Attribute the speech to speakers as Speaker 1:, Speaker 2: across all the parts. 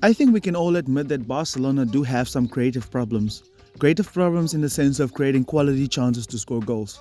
Speaker 1: I think we can all admit that Barcelona do have some creative problems. Creative problems in the sense of creating quality chances to score goals.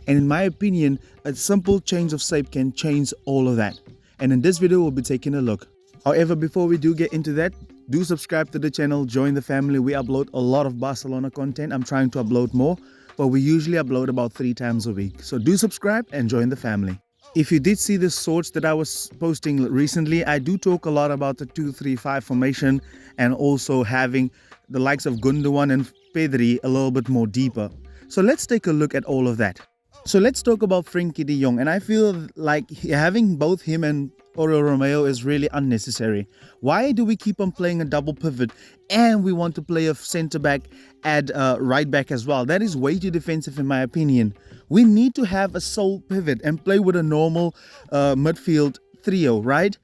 Speaker 1: And in my opinion, a simple change of shape can change all of that. And in this video, we'll be taking a look. However, before we do get into that, do subscribe to the channel, join the family. We upload a lot of Barcelona content. I'm trying to upload more, but we usually upload about 3 times a week. So do subscribe and join the family. If you did see the shorts that I was posting recently, I do talk a lot about the 2-3-5 formation and also having the likes of Gundogan and Pedri a little bit more deeper. So let's take a look at all of that. So let's talk about Frenkie de Jong, and I feel like having both him and Oriol Romeo is really unnecessary. Why do we keep on playing a double pivot and we want to play a centre back at right back as well? That is way too defensive in my opinion. We need to have a sole pivot and play with a normal midfield trio, right?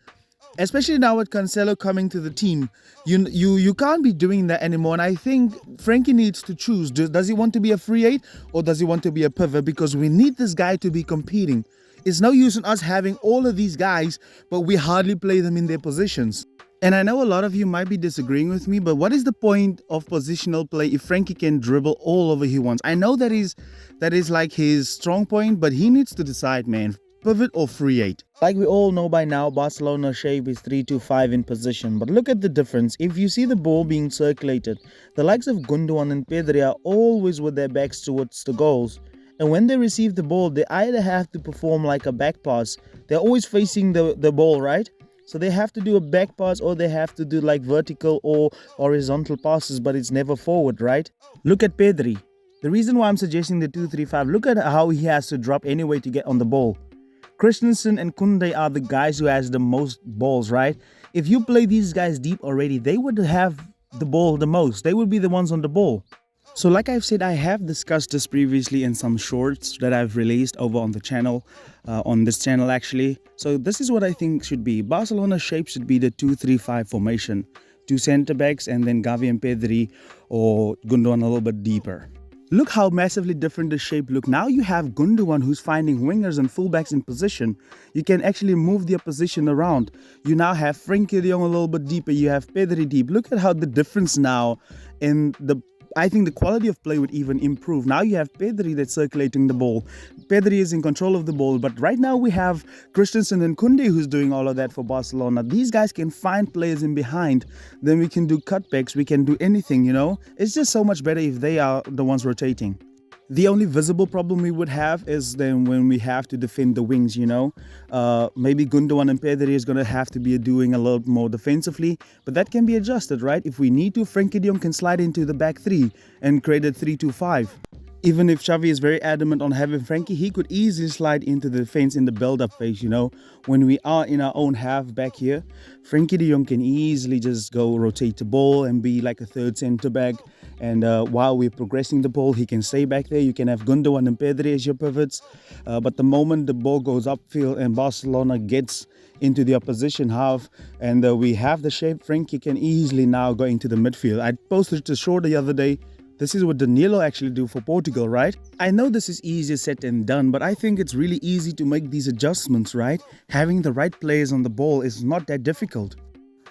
Speaker 1: Especially now with Cancelo coming to the team, you can't be doing that anymore. And I think Frenkie needs to choose. Does he want to be a free 8 or does he want to be a pivot? Because we need this guy to be competing. It's no use in us having all of these guys, but we hardly play them in their positions. And I know a lot of you might be disagreeing with me, but what is the point of positional play if Frenkie can dribble all over he wants? I know that is like his strong point, but he needs to decide, man. Pivot or free 8. Like we all know by now, Barcelona's shape is 3-2-5 in position. But look at the difference. If you see the ball being circulated, the likes of Gundogan and Pedri are always with their backs towards the goals. And when they receive the ball, they either have to perform like a back pass. They're always facing the ball, right? So they have to do a back pass or they have to do like vertical or horizontal passes, but it's never forward, right? Look at Pedri. The reason why I'm suggesting the 2-3-5, look at how he has to drop anyway to get on the ball. Christensen and Koundé are the guys who has the most balls, right? If you play these guys deep already, they would have the ball the most. They would be the ones on the ball. So like I've said, I have discussed this previously in some shorts that I've released over on the channel, on this channel actually. So this is what I think should be. Barcelona's shape should be the 2-3-5 formation. 2 centre backs and then Xavi and Pedri or Gundogan a little bit deeper. Look how massively different the shape look. Now you have Gundogan who's finding wingers and fullbacks in position. You can actually move their position around. You now have Frenkie de Jong a little bit deeper. You have Pedri deep. Look at how the difference now in I think the quality of play would even improve. Now you have Pedri that's circulating the ball. Pedri is in control of the ball. But right now we have Christensen and Koundé who's doing all of that for Barcelona. These guys can find players in behind. Then we can do cutbacks. We can do anything, you know. It's just so much better if they are the ones rotating. The only visible problem we would have is then when we have to defend the wings, you know. Maybe Gundogan and Pedri is going to have to be doing a little more defensively, but that can be adjusted, right? If we need to, Frenkie de Jong can slide into the back 3 and create a 3-2-5. Even if Xavi is very adamant on having Frenkie, he could easily slide into the defense in the build-up phase, you know. When we are in our own half back here, Frenkie de Jong can easily just go rotate the ball and be like a third centre back. And while we're progressing the ball, he can stay back there. You can have Gundogan and Pedri as your pivots. But the moment the ball goes upfield and Barcelona gets into the opposition half and we have the shape, Frenkie can easily now go into the midfield. I posted a short the other day. This is what Danilo actually do for Portugal, right? I know this is easier said than done, but I think it's really easy to make these adjustments, right? Having the right players on the ball is not that difficult.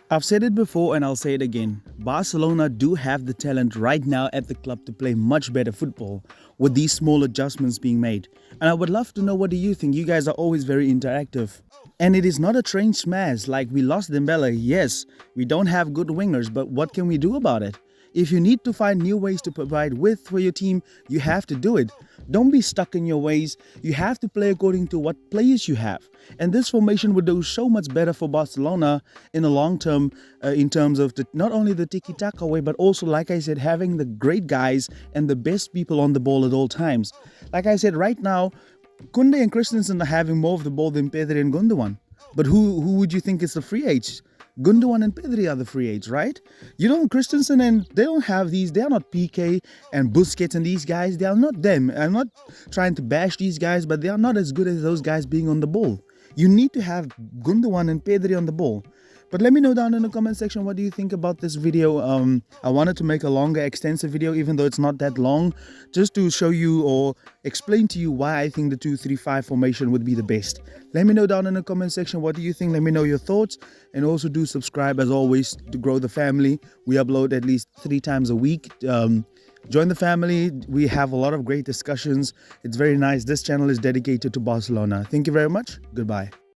Speaker 1: I've said it before and I'll say it again. Barcelona do have the talent right now at the club to play much better football with these small adjustments being made. And I would love to know, what do you think? You guys are always very interactive. And it is not a train smash like we lost Dembele. Yes, we don't have good wingers, but what can we do about it? If you need to find new ways to provide width for your team, you have to do it. Don't be stuck in your ways. You have to play according to what players you have. And this formation would do so much better for Barcelona in the long term in terms of not only the tiki-taka way, but also, like I said, having the great guys and the best people on the ball at all times. Like I said, right now, Koundé and Christensen are having more of the ball than Pedri and Gundogan. But who would you think is the free agents? Gundogan and Pedri are the free agents, right? You know, Christensen and they don't have these. They are not PK and Busquets and these guys. They are not them. I'm not trying to bash these guys, but they are not as good as those guys being on the ball. You need to have Gundogan and Pedri on the ball. But let me know down in the comment section, what do you think about this video? I wanted to make a longer, extensive video, even though it's not that long, just to show you or explain to you why I think the 2-3-5 formation would be the best. Let me know down in the comment section, what do you think? Let me know your thoughts, and also do subscribe as always to grow the family. We upload at least 3 times a week. Join the family. We have a lot of great discussions. It's very nice. This channel is dedicated to Barcelona. Thank you very much. Goodbye.